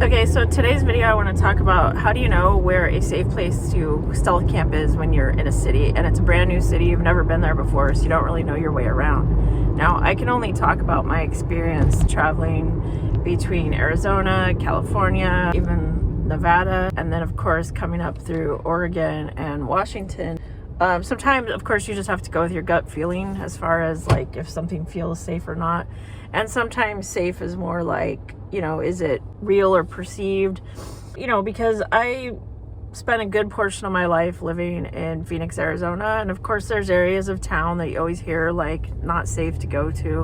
Okay, so today's video I want to talk about how do you know where a safe place to stealth camp is when you're in a city and it's a brand new city, you've never been there before, so you don't really know your way around. Now, I can only talk about my experience traveling between Arizona, California, even Nevada, and then of course coming up through Oregon and Washington. Sometimes, of course, you just have to go with your gut feeling as far as like if something feels safe or not. And sometimes safe is more like, is it real or perceived? Because I spent a good portion of my life living in Phoenix, Arizona. And of course, there's areas of town that you always hear like not safe to go to.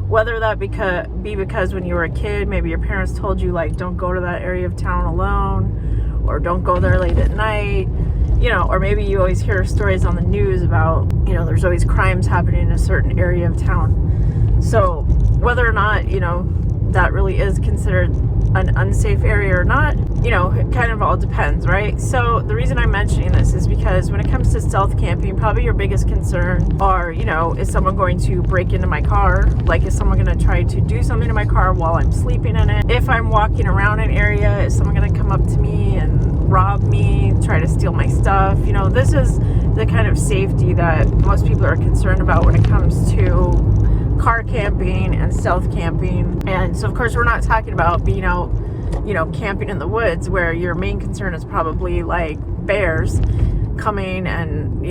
Whether that be because when you were a kid, maybe your parents told you like, don't go to that area of town alone, or don't go there late at night. Or maybe you always hear stories on the news about, there's always crimes happening in a certain area of town. So whether or not, that really is considered an unsafe area or not, it kind of all depends, right? So the reason I'm mentioning this is because when it comes to stealth camping, probably your biggest concern are, is someone going to break into my car? Like, is someone going to try to do something to my car while I'm sleeping in it? If I'm walking around an area, is someone going to come up to me and rob me, try to steal my stuff? This is the kind of safety that most people are concerned about when it comes to car camping and stealth camping. And so of course we're not talking about being out, camping in the woods where your main concern is probably like bears coming and,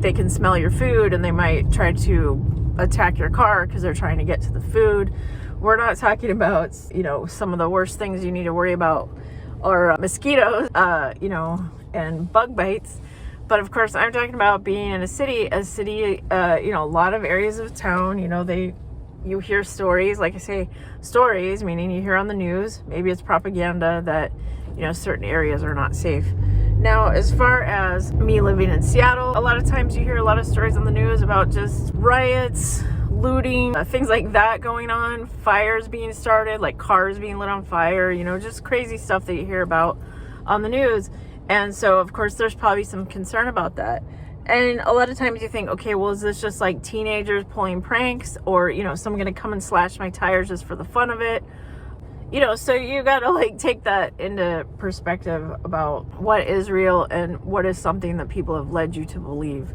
they can smell your food and they might try to attack your car because they're trying to get to the food. We're not talking about, some of the worst things you need to worry about are mosquitoes, and bug bites. But of course, I'm talking about being in a city, a lot of areas of town, you hear stories, like I say, stories, meaning you hear on the news, maybe it's propaganda that, certain areas are not safe. Now, as far as me living in Seattle, a lot of times you hear a lot of stories on the news about just riots, looting, things like that going on, fires being started, like cars being lit on fire, just crazy stuff that you hear about on the news. And so, of course, there's probably some concern about that. And a lot of times you think, okay, well, is this just like teenagers pulling pranks, or, someone going to come and slash my tires just for the fun of it? So you got to like take that into perspective about what is real and what is something that people have led you to believe.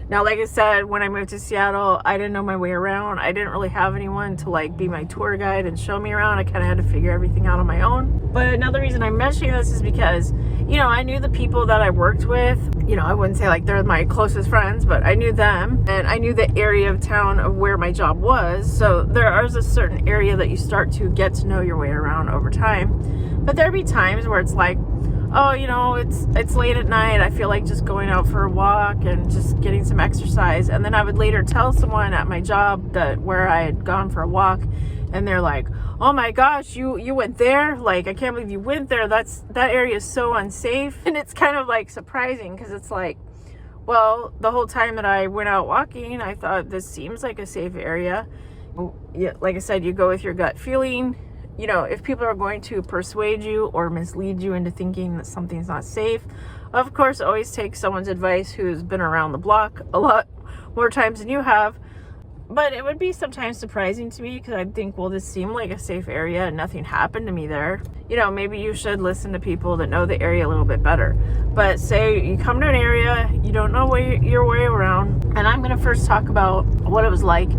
Now, like I said, when I moved to Seattle, I didn't know my way around. I didn't really have anyone to like be my tour guide and show me around. I kind of had to figure everything out on my own. But another reason I'm mentioning this is because, I knew the people that I worked with. I wouldn't say like they're my closest friends, but I knew them and I knew the area of town of where my job was. So there is a certain area that you start to get to know your way around over time. But there'd be times where it's like, oh, it's late at night. I feel like just going out for a walk and just getting some exercise. And then I would later tell someone at my job that where I had gone for a walk, and they're like, oh my gosh, you went there? Like, I can't believe you went there. That area is so unsafe. And it's kind of like surprising because it's like, well, the whole time that I went out walking, I thought this seems like a safe area. Yeah, like I said, you go with your gut feeling. If people are going to persuade you or mislead you into thinking that something's not safe, of course, always take someone's advice who's been around the block a lot more times than you have. But it would be sometimes surprising to me because I'd think, well, this seemed like a safe area and nothing happened to me there. Maybe you should listen to people that know the area a little bit better. But say you come to an area, you don't know your way around. And I'm going to first talk about what it was like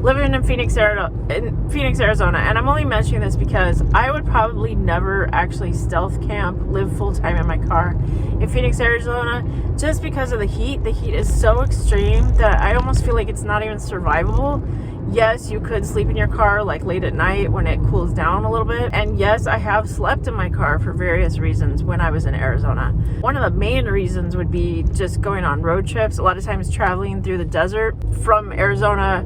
living in Phoenix, Arizona. And I'm only mentioning this because I would probably never actually stealth camp, live full time in my car in Phoenix, Arizona, just because of the heat. The heat is so extreme that I almost feel like it's not even survivable. Yes, you could sleep in your car like late at night when it cools down a little bit. And yes, I have slept in my car for various reasons when I was in Arizona. One of the main reasons would be just going on road trips, a lot of times traveling through the desert from Arizona,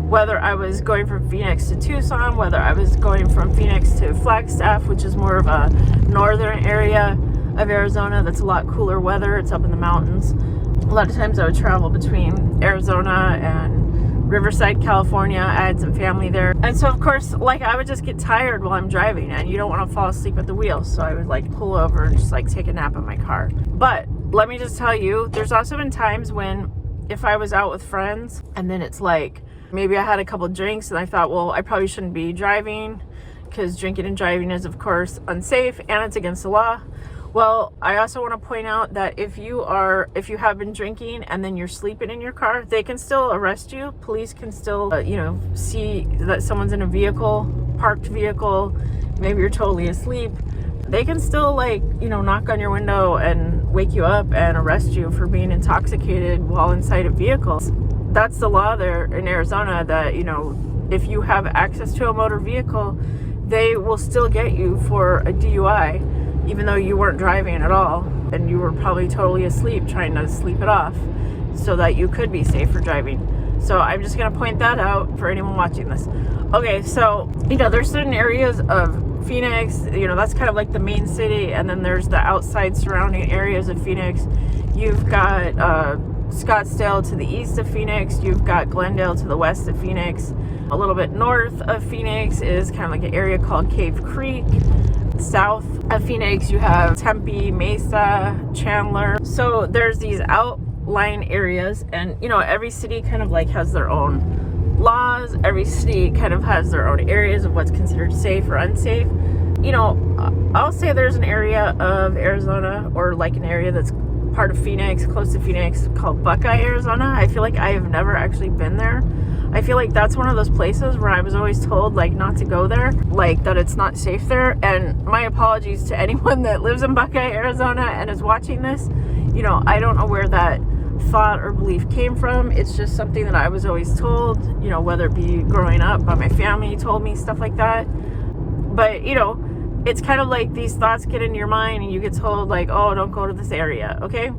whether I was going from Phoenix to Tucson, whether I was going from Phoenix to Flagstaff, which is more of a northern area of Arizona that's a lot cooler weather. It's up in the mountains. A lot of times I would travel between Arizona and Riverside, California. I had some family there. And so, of course, like I would just get tired while I'm driving and you don't want to fall asleep at the wheel. So I would like pull over and just like take a nap in my car. But let me just tell you, there's also been times when if I was out with friends and then it's like, maybe I had a couple drinks and I thought, well, I probably shouldn't be driving. because drinking and driving is, of course, unsafe and it's against the law. Well, I also want to point out that if you have been drinking and then you're sleeping in your car, they can still arrest you. Police can still, see that someone's in a vehicle, parked vehicle, maybe you're totally asleep. They can still knock on your window and wake you up and arrest you for being intoxicated while inside a vehicle. That's the law there in Arizona that, if you have access to a motor vehicle, they will still get you for a DUI. Even though you weren't driving at all and you were probably totally asleep trying to sleep it off so that you could be safe for driving. So I'm just going to point that out for anyone watching this. Okay, so, there's certain areas of Phoenix, that's kind of like the main city, and then there's the outside surrounding areas of Phoenix. You've got Scottsdale to the east of Phoenix. You've got Glendale to the west of Phoenix. A little bit north of Phoenix is kind of like an area called Cave Creek. South of Phoenix, you have Tempe, Mesa, Chandler. So there's these outlying areas, and every city kind of has their own laws. Every city kind of has their own areas of what's considered safe or unsafe. I'll say there's an area of Arizona, or an area that's part of Phoenix, close to Phoenix, called Buckeye, Arizona. I feel like I have never actually been there. I feel like that's one of those places where I was always told not to go there, that it's not safe there. And my apologies to anyone that lives in Buckeye, Arizona and is watching this. I don't know where that thought or belief came from. It's just something that I was always told, whether it be growing up by my family told me stuff like that. But, it's kind of like these thoughts get in your mind and you get told oh, don't go to this area. Okay.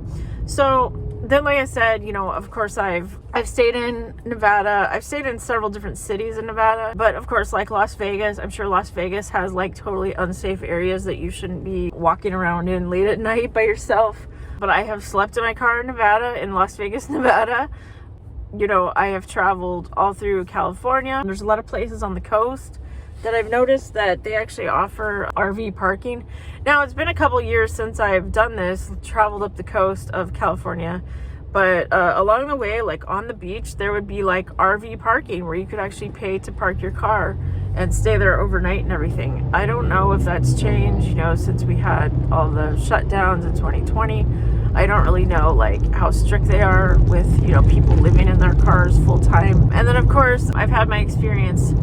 So then, like I said, of course I've stayed in Nevada. I've stayed in several different cities in Nevada, but of course, Las Vegas, I'm sure Las Vegas has totally unsafe areas that you shouldn't be walking around in late at night by yourself. But I have slept in my car in Nevada, in Las Vegas, Nevada. I have traveled all through California. There's a lot of places on the coast that I've noticed that they actually offer RV parking. Now, it's been a couple years since I've done this, traveled up the coast of California, but along the way, on the beach, there would be RV parking where you could actually pay to park your car and stay there overnight and everything. I don't know if that's changed, since we had all the shutdowns in 2020. I don't really know how strict they are with, people living in their cars full time. And then of course, I've had my experience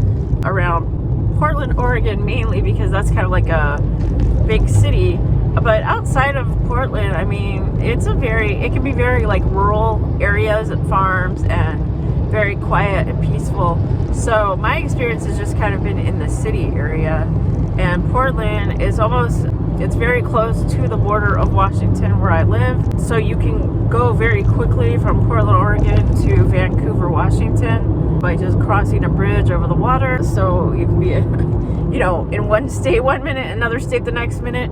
around Portland, Oregon, mainly because that's kind of a big city. But outside of Portland, I mean, it can be very rural areas and farms and very quiet and peaceful. So my experience has just kind of been in the city area, and Portland is it's very close to the border of Washington where I live. So you can go very quickly from Portland, Oregon to Vancouver, Washington by just crossing a bridge over the water. So you can be, in one state 1 minute, another state the next minute.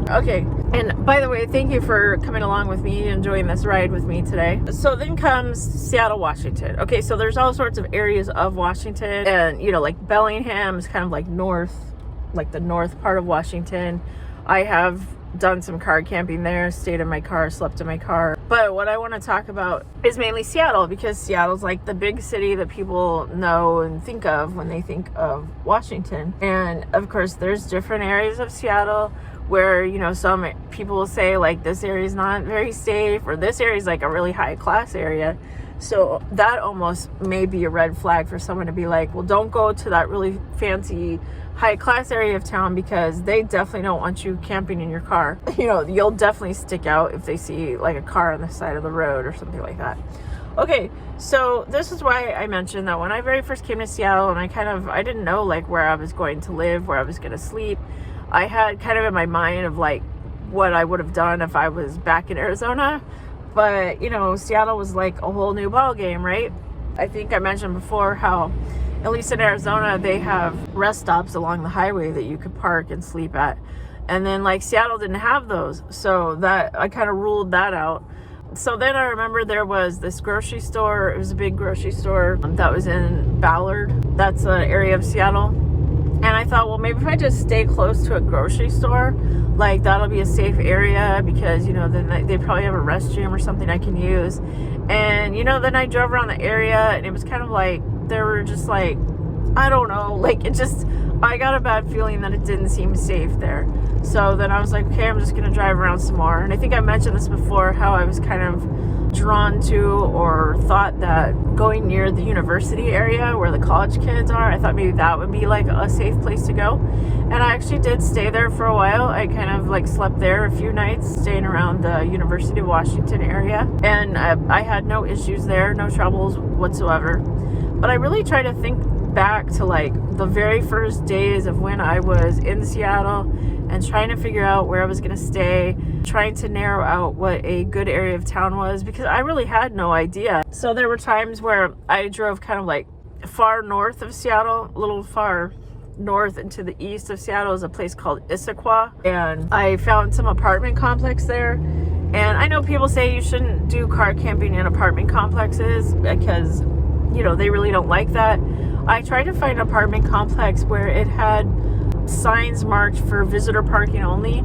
Okay, and by the way, thank you for coming along with me, enjoying this ride with me today. So then comes Seattle, Washington. Okay, so there's all sorts of areas of Washington, and Bellingham is kind of north, the north part of Washington. I have done some car camping there, stayed in my car, slept in my car. But what I want to talk about is mainly Seattle, because Seattle's the big city that people know and think of when they think of Washington. And of course, there's different areas of Seattle where, some people will say this area is not very safe, or this area is a really high class area. So that almost may be a red flag for someone to be well, don't go to that really fancy high class area of town, because they definitely don't want you camping in your car. You'll definitely stick out if they see a car on the side of the road or something like that. Okay, so this is why I mentioned that when I very first came to Seattle, and I didn't know where I was going to live, where I was going to sleep. I had kind of in my mind of what I would have done if I was back in Arizona. But, Seattle was a whole new ball game, right? I think I mentioned before how, at least in Arizona, they have rest stops along the highway that you could park and sleep at. And then Seattle didn't have those. So that I kind of ruled that out. So then I remember there was this grocery store. It was a big grocery store that was in Ballard. That's an area of Seattle. And I thought, well, maybe if I just stay close to a grocery store, that'll be a safe area, because, then they probably have a restroom or something I can use. And, then I drove around the area, and it was kind of there were just I don't know, like I got a bad feeling that it didn't seem safe there. So then I was like, okay, I'm just gonna drive around some more. And I think I mentioned this before, how I was kind of drawn to or thought that going near the university area where the college kids are, I thought maybe that would be like a safe place to go. And I actually did stay there for a while. I kind of like slept there a few nights, staying around the University of Washington area. And I had no issues there, no troubles whatsoever. But I really try to think back to like the very first days of when I was in Seattle and trying to figure out where I was going to stay, trying to narrow out what a good area of town was, because I really had no idea. So there were times where I drove kind of like far north of Seattle, a little far north into the east of Seattle is a place called Issaquah, and I found some apartment complex there. And I know people say you shouldn't do car camping in apartment complexes because, you know, they really don't like that. I tried to find an apartment complex where it had signs marked for visitor parking only.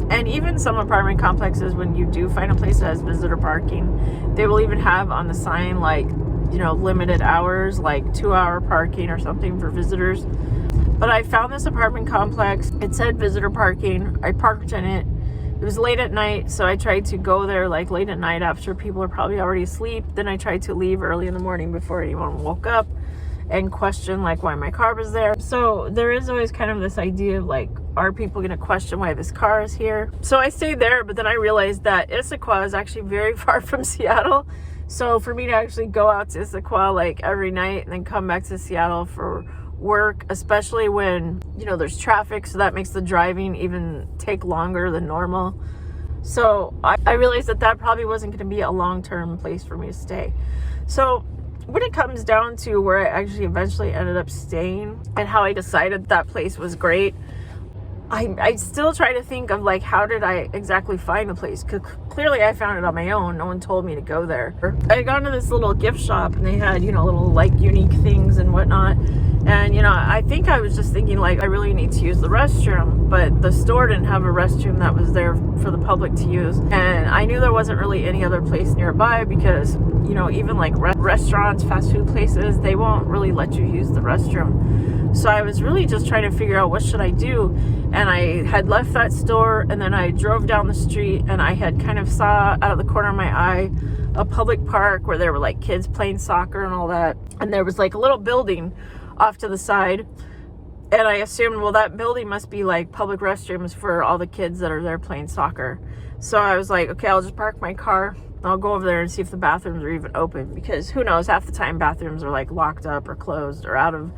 And even some apartment complexes, when you do find a place that has visitor parking, they will even have on the sign like, you know, limited hours, like 2-hour parking or something for visitors. But I found this apartment complex. It said visitor parking. I parked in it. It was late at night, so I tried to go there like late at night after people are probably already asleep. Then I tried to leave early in the morning before anyone woke up and question like why my car was there. So there is always kind of this idea of like, are people going to question why this car is here? So I stayed there, but then I realized that Issaquah is actually very far from Seattle. So for me to actually go out to Issaquah like every night and then come back to Seattle for work, especially when, you know, there's traffic, so that makes the driving even take longer than normal. So I realized that probably wasn't going to be a long-term place for me to stay. So when it comes down to where I actually eventually ended up staying and how I decided that place was great, I still try to think of like, how did I exactly find the place? Because clearly I found it on my own. No one told me to go there. I got into this little gift shop and they had, you know, little like unique things and whatnot. And, you know, I think I was just thinking like, I really need to use the restroom, but the store didn't have a restroom that was there for the public to use. And I knew there wasn't really any other place nearby because, you know, even like restaurants, fast food places, they won't really let you use the restroom. So I was really just trying to figure out what should I do. And I had left that store and then I drove down the street and I had kind of saw out of the corner of my eye a public park where there were like kids playing soccer and all that. And there was like a little building off to the side. And I assumed, well, that building must be like public restrooms for all the kids that are there playing soccer. So I was like, okay, I'll just park my car. I'll go over there and see if the bathrooms are even open, because who knows, half the time bathrooms are like locked up or closed or out of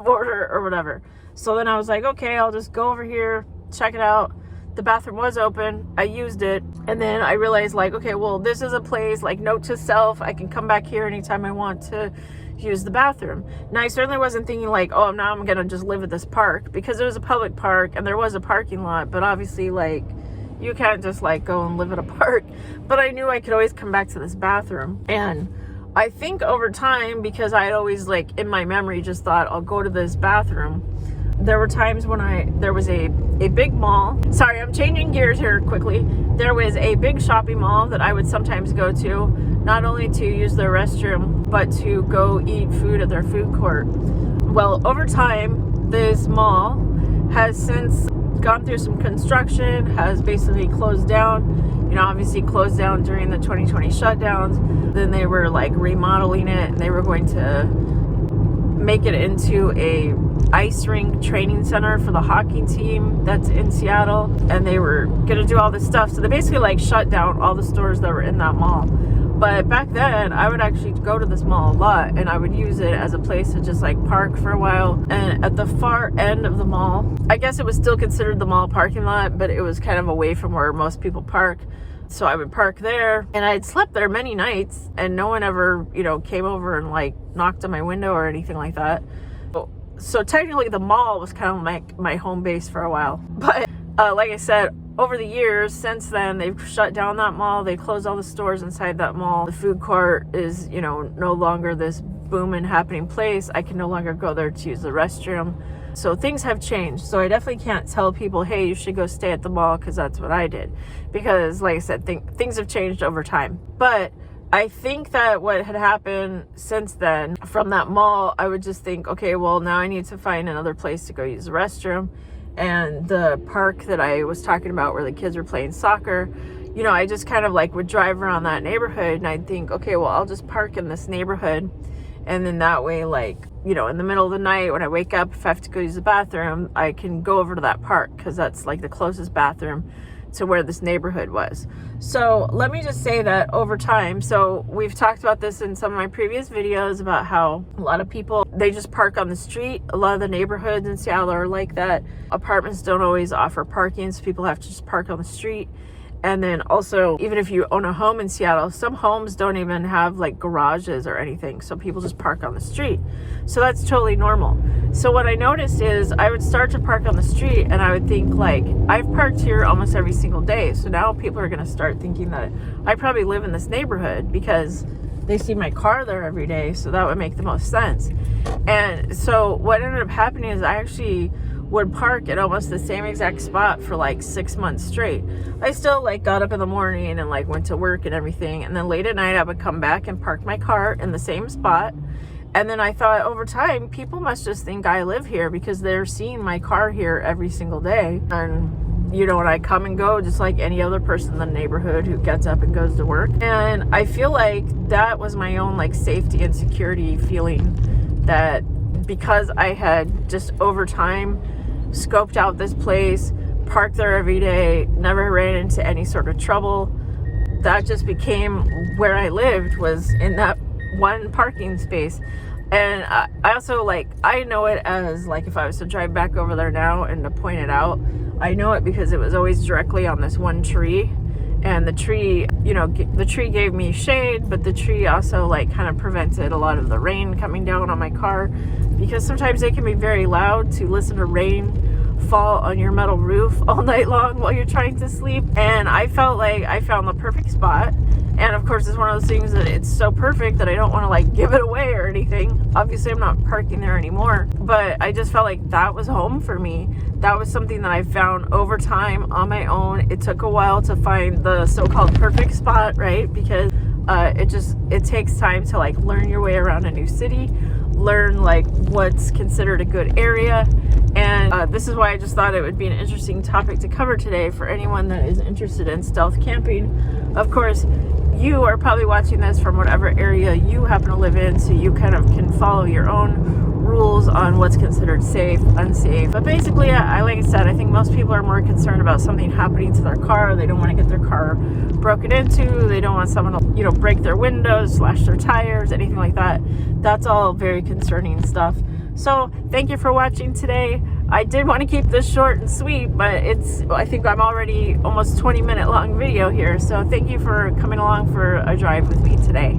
order or whatever. So then I was like, okay, I'll just go over here, check it out. The bathroom was open. I used it. And then I realized like, okay, well, this is a place, like, note to self, I can come back here anytime I want to use the bathroom. Now I certainly wasn't thinking like, oh, now I'm gonna just live at this park, because it was a public park and there was a parking lot, but obviously like you can't just like go and live at a park. But I knew I could always come back to this bathroom. And I think over time, because I had always like in my memory just thought I'll go to this bathroom, there were times when there was a big mall. Sorry, I'm changing gears here quickly. There was a big shopping mall that I would sometimes go to, not only to use their restroom, but to go eat food at their food court. Well, over time, this mall has since gone through some construction, has basically closed down. You know, obviously closed down during the 2020 shutdowns. Then they were like remodeling it, and they were going to make it into a ice rink training center for the hockey team that's in Seattle. And they were gonna do all this stuff. So they basically like shut down all the stores that were in that mall. But back then, I would actually go to this mall a lot, and I would use it as a place to just like park for a while. And at the far end of the mall, I guess it was still considered the mall parking lot, but it was kind of away from where most people park. So I would park there, and I'd slept there many nights, and no one ever, you know, came over and like knocked on my window or anything like that. So technically the mall was kind of like my home base for a while. But like I said, over the years since then, they've shut down that mall. They closed all the stores inside that mall. The food court is, you know, no longer this booming happening place. I can no longer go there to use the restroom. So things have changed. So I definitely can't tell people, hey, you should go stay at the mall, because that's what I did. Because like I said, things have changed over time. But I think that what had happened since then from that mall, I would just think, okay, well, now I need to find another place to go use the restroom. And the park that I was talking about where the kids were playing soccer, you know, I just kind of like would drive around that neighborhood and I'd think, okay, well, I'll just park in this neighborhood. And then that way, like, you know, in the middle of the night when I wake up, if I have to go use the bathroom, I can go over to that park because that's like the closest bathroom to where this neighborhood was. So let me just say that over time, so we've talked about this in some of my previous videos about how a lot of people, they just park on the street. A lot of the neighborhoods in Seattle are like that. Apartments don't always offer parking, so people have to just park on the street. And then also, even if you own a home in Seattle, some homes don't even have like garages or anything. So people just park on the street. So that's totally normal. So what I noticed is I would start to park on the street and I would think like, I've parked here almost every single day. So now people are going to start thinking that I probably live in this neighborhood because they see my car there every day. So that would make the most sense. And so what ended up happening is I actually would park at almost the same exact spot for like 6 months straight. I still like got up in the morning and like went to work and everything, and then late at night I would come back and park my car in the same spot. And then I thought over time, people must just think I live here because they're seeing my car here every single day. And you know, when I come and go just like any other person in the neighborhood who gets up and goes to work. And I feel like that was my own like safety and security feeling, that because I had just over time scoped out this place, parked there every day, never ran into any sort of trouble, that just became where I lived, was in that one parking space. And I also like, I know it as like, if I was to drive back over there now and to point it out, I know it because it was always directly on this one tree. And the tree, you know, the tree gave me shade, but the tree also like kind of prevented a lot of the rain coming down on my car, because sometimes it can be very loud to listen to rain fall on your metal roof all night long while you're trying to sleep. And I felt like I found the perfect spot. And of course, it's one of those things that it's so perfect that I don't want to like give it away or anything. Obviously, I'm not parking there anymore, but I just felt like that was home for me. That was something that I found over time on my own. It took a while to find the so-called perfect spot, right? Because it takes time to like learn your way around a new city, learn like what's considered a good area. And this is why I just thought it would be an interesting topic to cover today for anyone that is interested in stealth camping. Of course, you are probably watching this from whatever area you happen to live in, so you kind of can follow your own rules on what's considered safe, unsafe. But basically, like I said, I think most people are more concerned about something happening to their car. They don't want to get their car broken into. They don't want someone to, you know, break their windows, slash their tires, anything like that. That's all very concerning stuff. So thank you for watching today. I did want to keep this short and sweet, but I think I'm already almost 20-minute long video here. So thank you for coming along for a drive with me today.